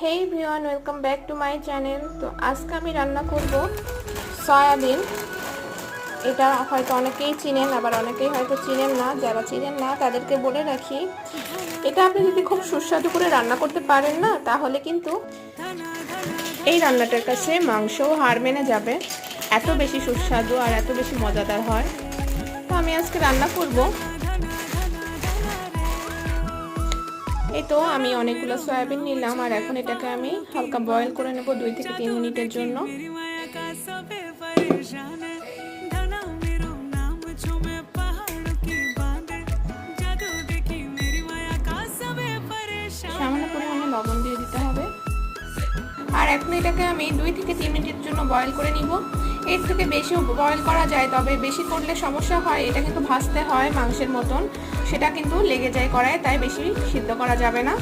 Hey everyone, welcome back to my channel. তো আজকে আমি রান্না করব সয়াবিন। এটা হয়তো অনেকেই চিনেন, আবার অনেকেই হয়তো চিনেন না। যারা চিনেন না তাদেরকে বলে রাখি, এটা আপনি যদি খুব সুস্বাদু করে রান্না করতে পারেন না, তাহলে কিন্তু এই রান্নাটার কাছে মাংসও হার মেনে যাবে। এত বেশি সুস্বাদু আর এত বেশি মজাদার হয়। তো আমি আজকে রান্না করব। এই তো আমি অনেকগুলো সয়াবিন নিলাম, আর এখন এটাকে আমি হালকা বয়েল করে নেব 2 থেকে 3 মিনিটের জন্য। সামান্য পরিমাণে লবণ দিয়ে দিতে হবে। আর এখন এটাকে আমি 2 থেকে 3 মিনিটের জন্য বয়েল করে নিব। এর থেকে বেশিও বয়েল করা যায়, তবে বেশি করলে সমস্যা হয়। এটা কিন্তু ভাজতে হয় মাংসের মতন, সেটা কিন্তু লেগে যায় কড়াইয়ে, তাই বেশি সিদ্ধ করা যাবে না।